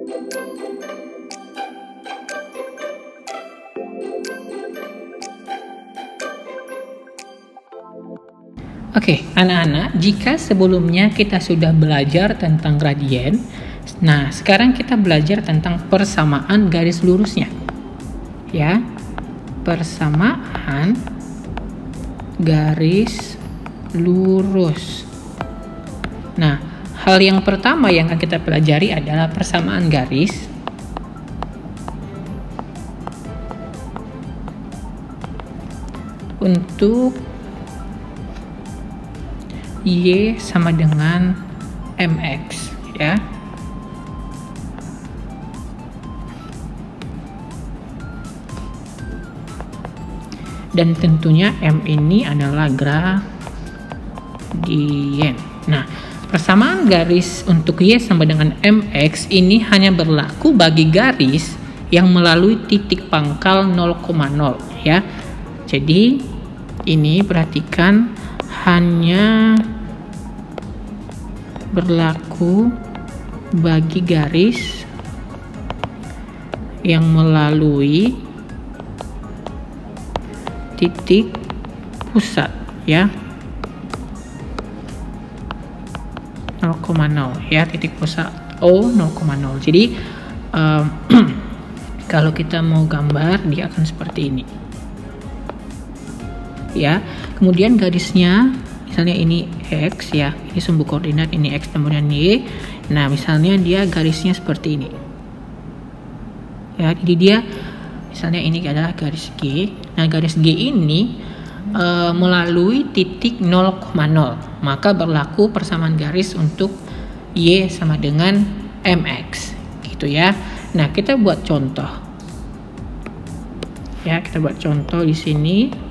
Oke, anak-anak, jika sebelumnya kita sudah belajar tentang gradien, nah sekarang kita belajar tentang persamaan garis lurusnya. Ya, persamaan garis lurus. Nah, hal yang pertama yang akan kita pelajari adalah persamaan garis untuk Y sama dengan MX, ya. Dan tentunya M ini adalah gradien. Nah, persamaan garis untuk Y sama dengan MX ini hanya berlaku bagi garis yang melalui titik pangkal 0,0, ya. Jadi, ini perhatikan hanya berlaku bagi garis yang melalui titik pusat, ya, 0,0, ya, titik pusat O 0,0. Jadi kalau kita mau gambar dia akan seperti ini, ya. Kemudian garisnya misalnya ini X, ya, ini sumbu koordinat, ini X kemudian Y. Nah, misalnya dia garisnya seperti ini, ya. Jadi dia misalnya ini adalah garis G. Nah, garis G ini melalui titik 0,0, maka berlaku persamaan garis untuk Y sama dengan MX, gitu, ya. Nah, kita buat contoh, ya, kita buat contoh di sini.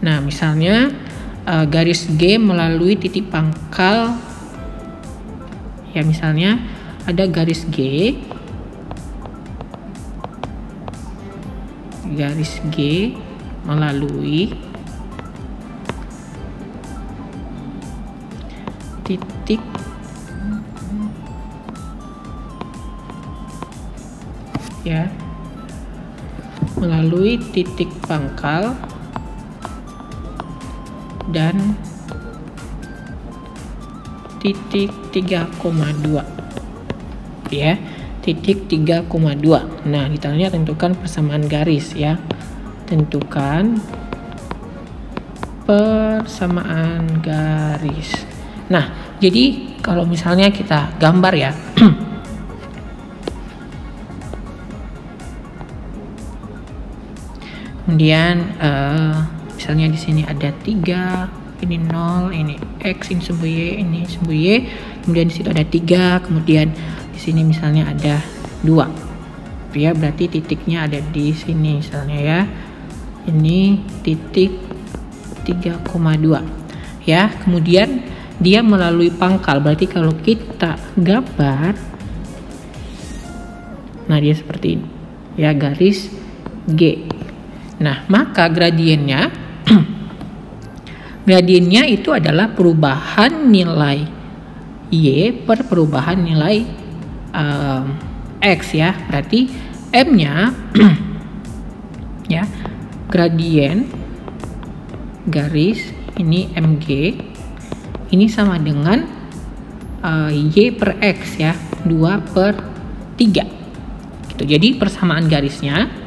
Nah, misalnya garis G melalui titik pangkal, ya, misalnya ada garis G melalui titik melalui titik pangkal dan titik 3,2, ya, titik 3,2. Nah, ditanya tentukan persamaan garis, ya, tentukan persamaan garis. Nah, jadi kalau misalnya kita gambar, ya, kemudian misalnya di sini ada 3, ini 0, ini X, ini sumbu Y, ini sumbu Y. Kemudian di situ ada 3, kemudian di sini misalnya ada 2. Ya, berarti titiknya ada di sini misalnya, ya. Ini titik 3,2. Ya, kemudian dia melalui pangkal. Berarti kalau kita gambar, nah dia seperti ini, ya, garis G. Nah, maka gradiennya itu adalah perubahan nilai Y per perubahan nilai X, ya. Berarti M-nya ya, gradien garis ini MG ini sama dengan Y per X, ya, 2/3 gitu. Jadi persamaan garisnya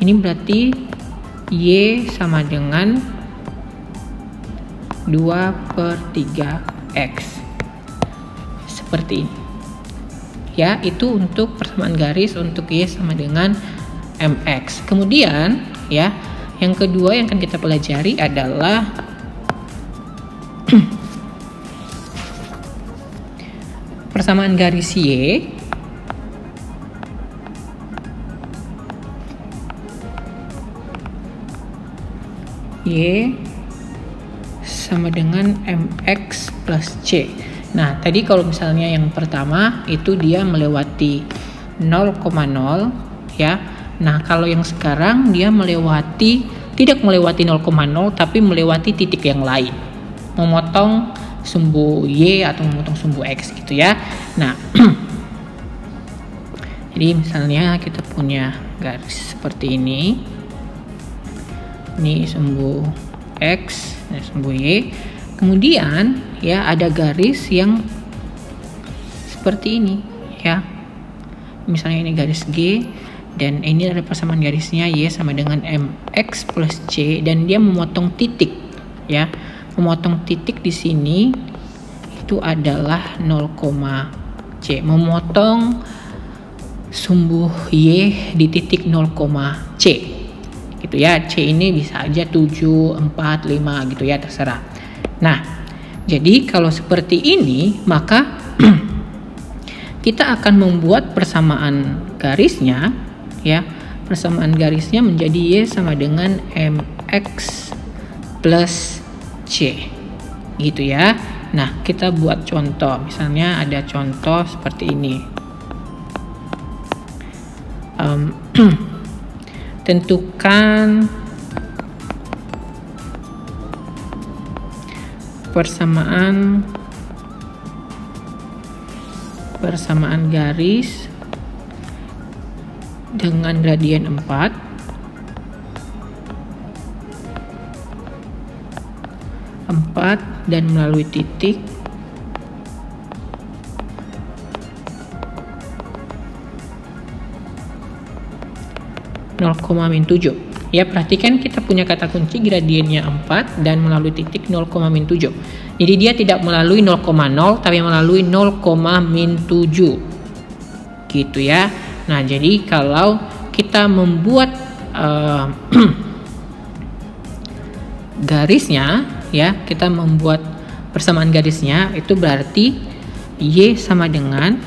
ini berarti Y sama dengan 2/3 X. Seperti ini. Ya, itu untuk persamaan garis untuk Y sama dengan MX. Kemudian, ya, yang kedua yang akan kita pelajari adalah persamaan garis Y sama dengan MX plus C. Nah, tadi kalau misalnya yang pertama itu dia melewati 0,0, ya. Nah, kalau yang sekarang dia tidak melewati 0,0 tapi melewati titik yang lain. memotong sumbu Y atau memotong sumbu X gitu ya. Nah, jadi misalnya kita punya garis seperti ini sumbu X, ini sumbu Y, kemudian ya ada garis yang seperti ini ya, misalnya ini garis G dan ini ada persamaan garisnya Y sama dengan MX plus C, dan dia memotong titik ya, memotong titik di sini itu adalah 0, C, memotong sumbu Y di titik 0, C gitu ya. C ini bisa aja 7, 4, 5 gitu ya, terserah. Nah, jadi kalau seperti ini maka kita akan membuat persamaan garisnya ya. Persamaan garisnya menjadi Y sama dengan MX plus C gitu ya. Nah, kita buat contoh. Misalnya ada contoh seperti ini. Tentukan persamaan garis dengan gradien 4 dan melalui titik min 7 ya. Perhatikan kita punya kata kunci gradiennya 4 dan melalui titik 0, min 7. Jadi dia tidak melalui 0,0 tapi melalui 0, min 7 gitu ya. Nah, jadi kalau kita membuat garisnya ya, kita membuat persamaan garisnya, itu berarti Y sama dengan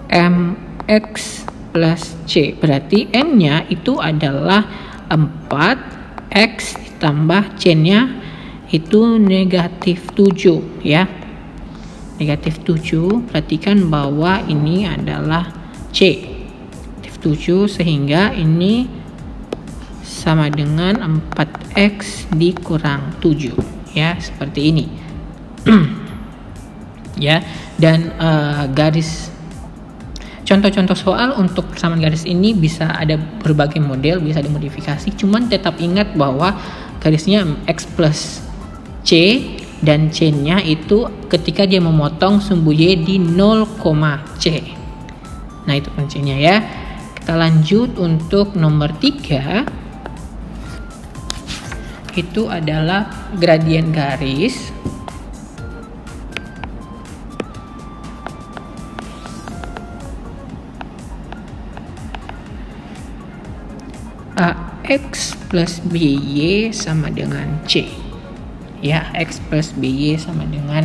MX plus C, berarti M-nya itu adalah 4, X ditambah C-nya itu negatif 7 ya, negatif 7. Perhatikan bahwa ini adalah C negatif 7, sehingga ini sama dengan 4X dikurang 7 ya, seperti ini ya. Dan garis contoh-contoh soal untuk persamaan garis ini bisa ada berbagai model, bisa dimodifikasi, cuman tetap ingat bahwa garisnya X plus C dan C-nya itu ketika dia memotong sumbu Y di 0, C. Nah, itu kuncinya ya. Kita lanjut untuk nomor 3, itu adalah gradien garis AX plus BY sama dengan C ya, X plus BY sama dengan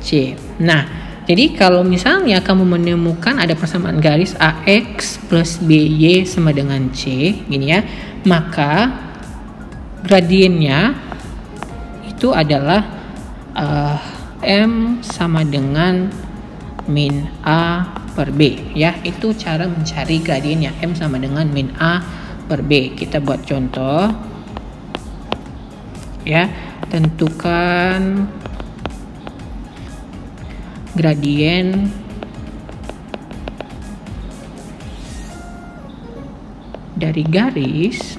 C. Nah, jadi kalau misalnya kamu menemukan ada persamaan garis AX plus BY sama dengan C gini ya, maka gradiennya itu adalah M sama dengan min A per B ya. Itu cara mencari gradiennya, M sama dengan min A per B. Kita buat contoh ya. Tentukan gradien dari garis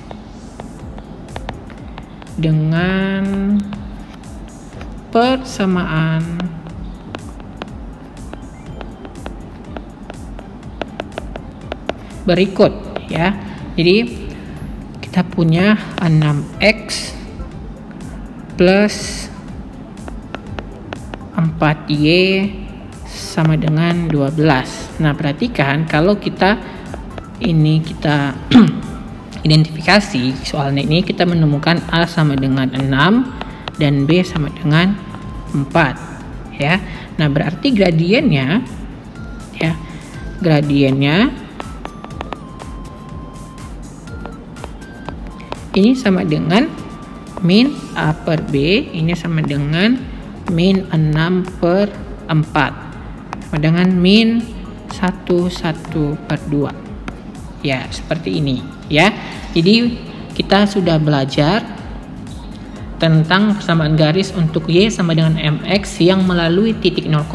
dengan persamaan berikut ya. Jadi kita punya 6X plus 4Y sama dengan 12. Nah, perhatikan kalau kita identifikasi soalnya ini, kita menemukan A sama dengan 6 dan B sama dengan 4 ya. Nah, berarti gradiennya ini sama dengan min A per B, ini sama dengan min 6 per 4 sama dengan min 1 per 2 ya, seperti ini ya. Jadi kita sudah belajar tentang persamaan garis untuk Y sama dengan MX yang melalui titik 0,0.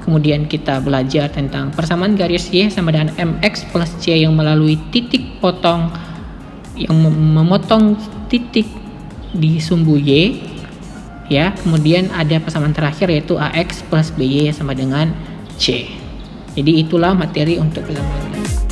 Kemudian kita belajar tentang persamaan garis Y sama dengan MX plus C yang melalui titik potong yang memotong titik di sumbu Y. Ya, kemudian ada persamaan terakhir yaitu AX plus BY sama dengan C. Jadi itulah materi untuk persamaan.